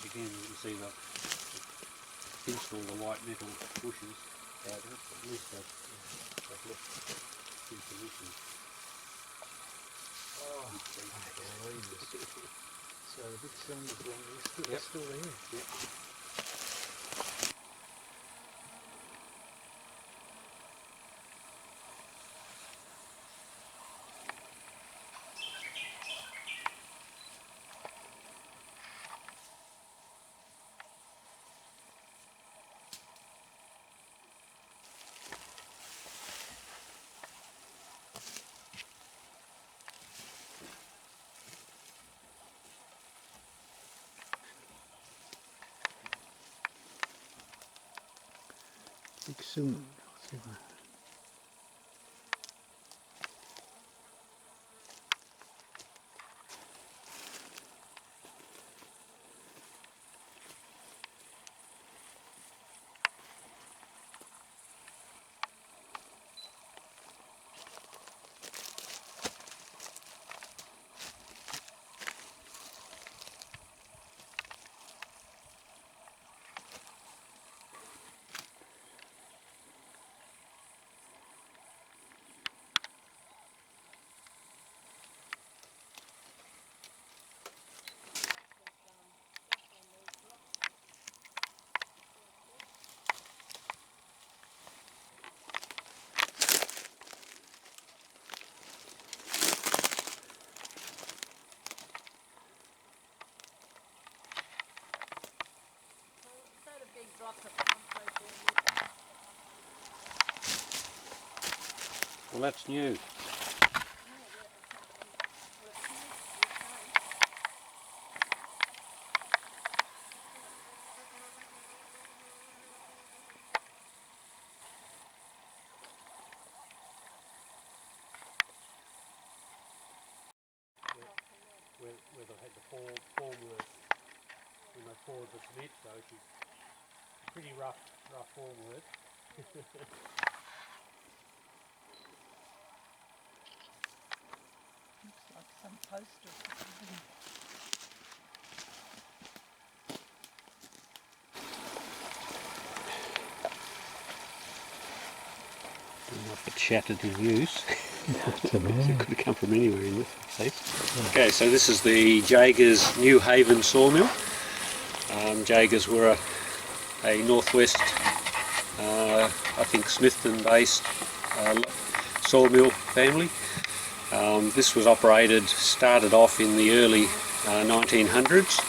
Again, you can see the pinched all the white metal bushes out of it, but at least they've left in position. Oh, so the big cylinders along there, still there. Yep. Big cylinder. Well, that's new. Where they had the formwork when they poured the cement, so she's pretty rough formwork. Looks like some posters. Not if it's shattered in use. It It could have come from anywhere in this case. Okay, so this is the Jaegers Newhaven sawmill. Jaegers were a northwest, I think Smithton based sawmill family. This was started off in the early 1900s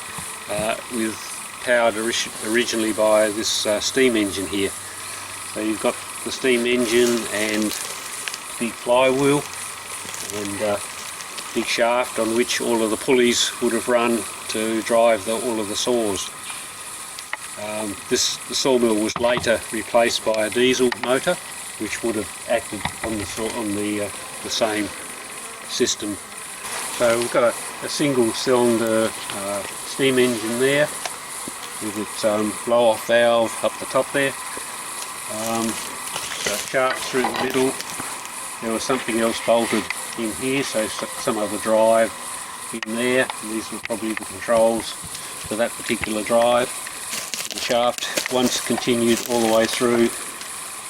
with powered originally by this steam engine here. So you've got the steam engine and big flywheel and big shaft on which all of the pulleys would have run to drive all of the saws. The sawmill was later replaced by a diesel motor, which would have acted on the same system. So we've got a single cylinder steam engine there with its blow-off valve up the top there. A shaft through the middle. There was something else bolted in here, so some other drive in there. And these were probably the controls for that particular drive. The shaft once continued all the way through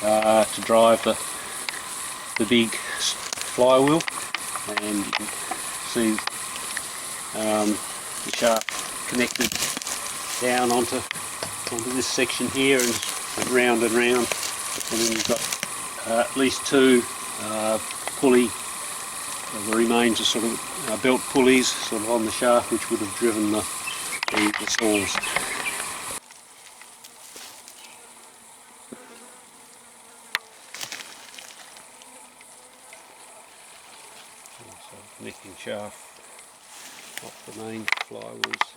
to drive the big flywheel, and you can see the shaft connected down onto this section here and round and round, and then you've got at least two pulley, the remains of sort of belt pulleys sort of on the shaft, which would have driven the saws. So connecting shaft off the main flywheel's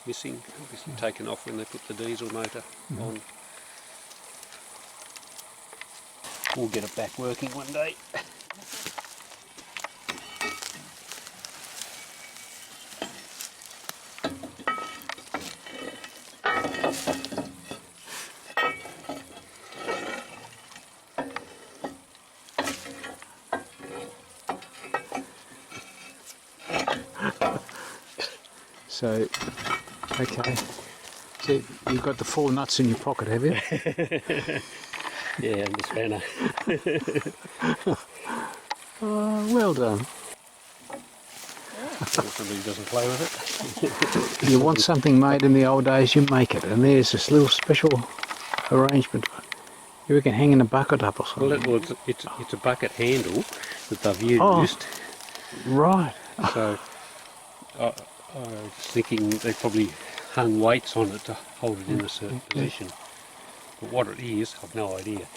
missing, obviously taken off when they put the diesel motor on. We'll get it back working one day. So Okay. So you've got the 4 nuts in your pocket, have you? Yeah, and the spanner. Oh, well done. Somebody doesn't play with it. You want something made in the old days, you make it. And there's this little special arrangement. You reckon hanging a bucket up or something? Well, it's a bucket handle that they've used. Oh, right. So I was thinking they probably hung weights on it to hold it in a certain position. But what it is, I've no idea.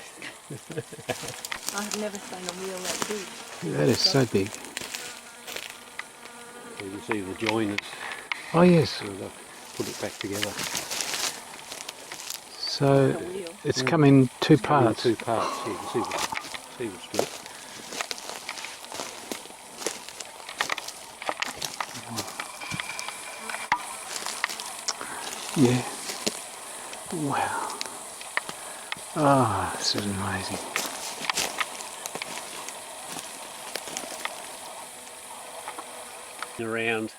I've never seen a wheel that big. That is so big. You can see the joiners, Oh, yes. so they've put it back together. So A wheel. it's come in 2 parts. In 2 parts. Yeah, you can see the strip. Yeah. Wow. Oh, this is amazing. Around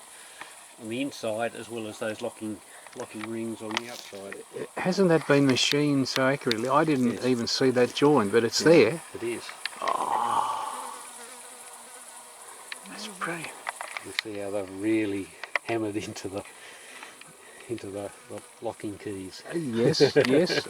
on the inside as well as those locking rings on the outside. Hasn't that been machined so accurately? I didn't Yes. even see that join, but it's there. It is. That's brilliant. You see how they've really hammered into the locking keys. Yes, yes.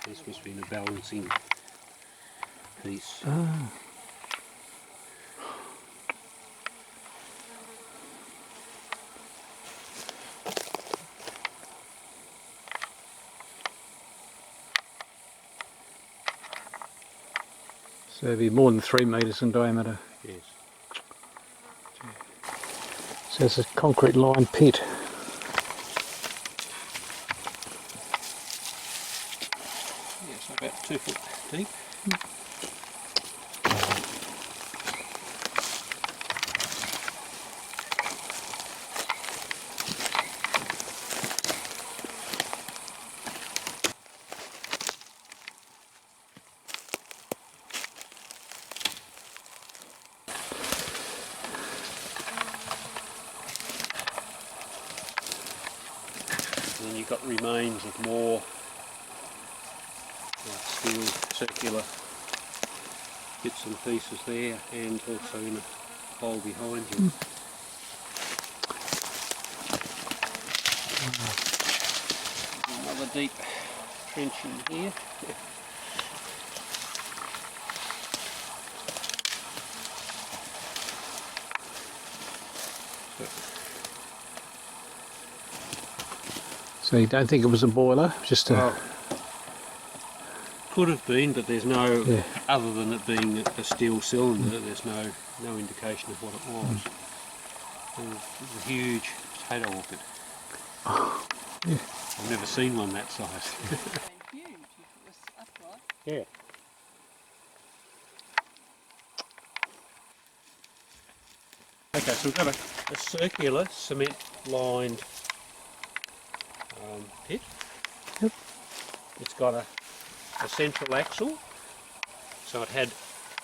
This must be a balancing piece. Ah. So it'd be more than 3 metres in diameter. Yes. So it's a concrete lined pit. Yeah, so about 2 foot deep. And then you've got remains of more steel circular bits and pieces there, and also in a hole behind you. Another deep trench in here. So you don't think it was a boiler? Just a... Well, could have been, but there's no, Yeah. other than it being a steel cylinder, there's no indication of what it was. It was a huge potato orchid. Yeah. I've never seen one that size. Huge if it was upright. Yeah. Okay, so we've got a circular cement lined pit. Yep. It's got a central axle, so it had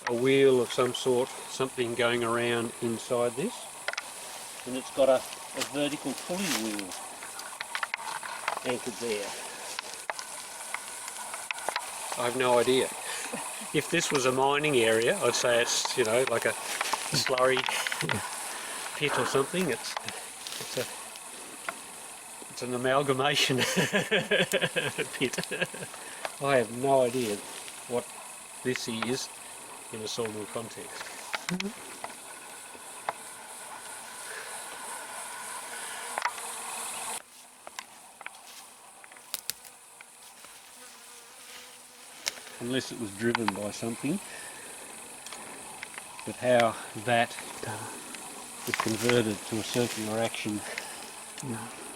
a wheel of some sort, something going around inside this, and it's got a vertical pulley wheel anchored there. I have no idea. If this was a mining area, I'd say it's, you know, like a slurry pit or something. It's an amalgamation pit. I have no idea what this is in a sawmill context. Unless it was driven by something, but how that is converted to a circular action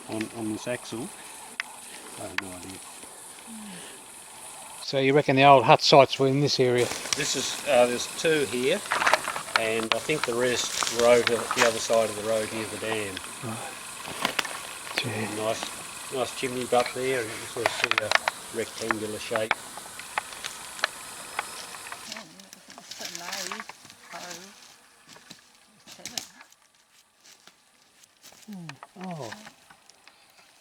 on this axle, I have no idea. So you reckon the old hut sites were in this area? This is, there's 2 here, and I think the rest were over the other side of the road near the dam. Gee. Nice Nice chimney butt there, and you can sort of see a rectangular shape. Oh,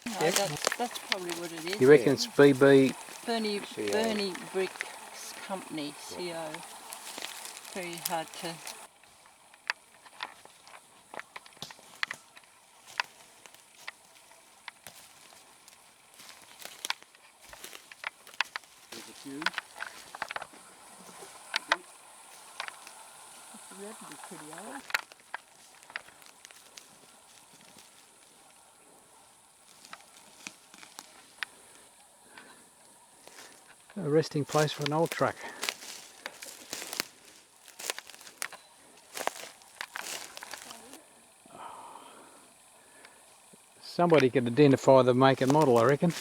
No, that's probably what it is. You reckon it's BB? Bernie CO. Bricks Company, CO. Very hard to... There's a few. That would be pretty old. A resting place for an old truck. Somebody could identify the make and model, I reckon.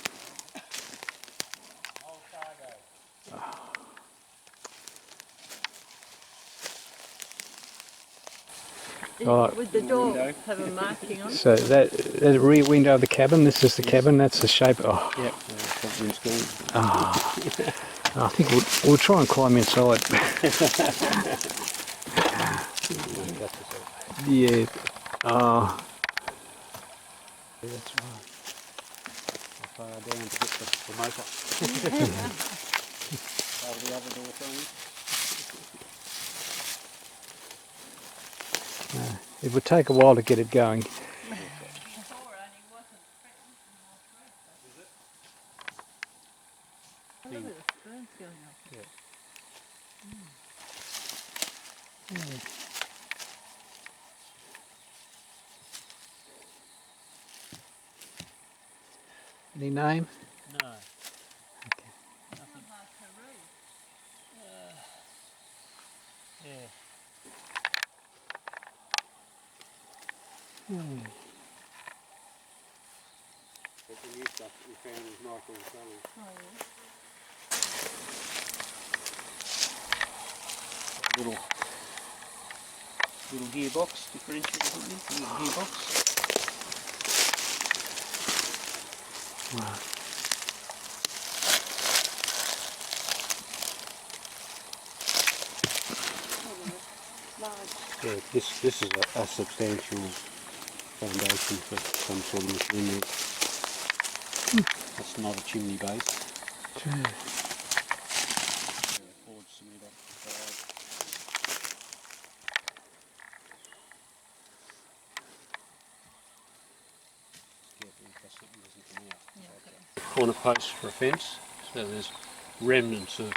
Right. Would the door Window. have a marking on it? So that the rear window of the cabin, this is the cabin, that's the shape. Oh, Yep, front wind's gone. I think we'll try and climb inside. Yeah. Oh, That's right. How far down to get the motor? Over the other door thing. it would take a while to get it going. Look at the ferns going up. Any name? No. Yeah. The new stuff that we found is Michael and Sally. Little gearbox differential, isn't it? Little gearbox. Wow. Yeah, this is a substantial foundation for some sort of machine. That's not a chimney base. Poured cement off the side. Careful in case something doesn't come out. Corner posts for a fence, so there's remnants of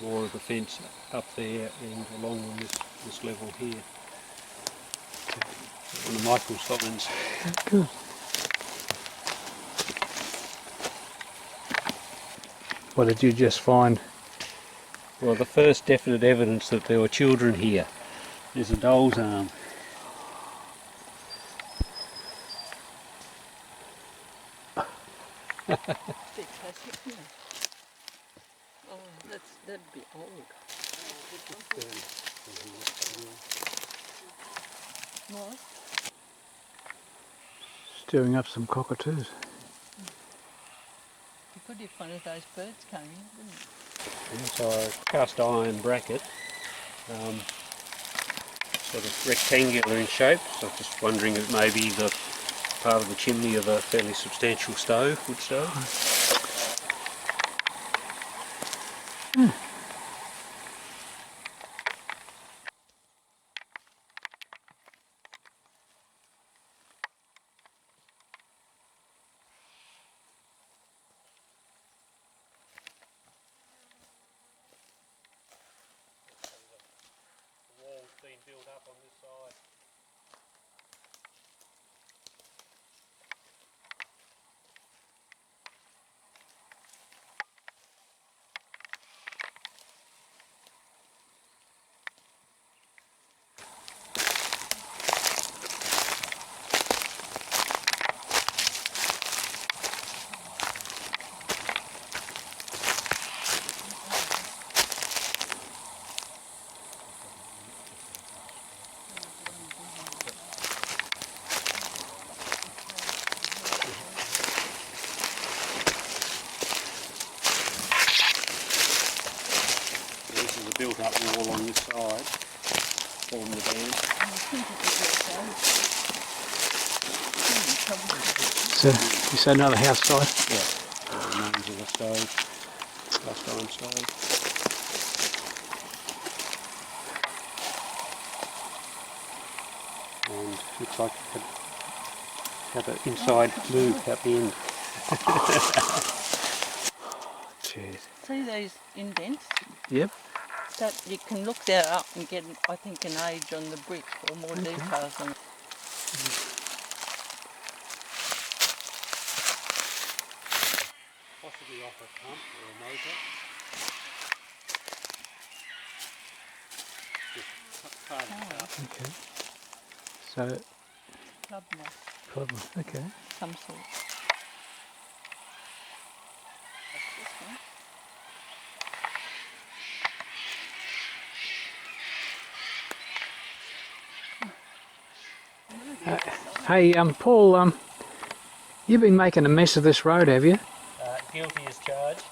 more of the fence up there and along this level here. One of Michael's finds. Good. What did you just find? Well, the first definite evidence that there were children here. There's a doll's arm. Bit classic, isn't it? Oh, that'd be old. What? Stirring up some cockatoos. You could if one of those birds came in, wouldn't it? So a cast iron bracket, sort of rectangular in shape. So I'm just wondering if maybe the part of the chimney of a fairly substantial stove, wood stove. The wall's been built up on this side. It's another house site. Yeah. The remains of the stove, cast iron stove. And looks like it had an inside move at the end. Jeez. See these indents? Yep. That you can look that up and get, I think, an age on the brick or more details on it. Possibly off a pump or a motor. Just part of it up. Okay. So, Club moss, problem. Okay. some sort. That's this one. Hey, Paul, you've been making a mess of this road, have you? Guilty as charged.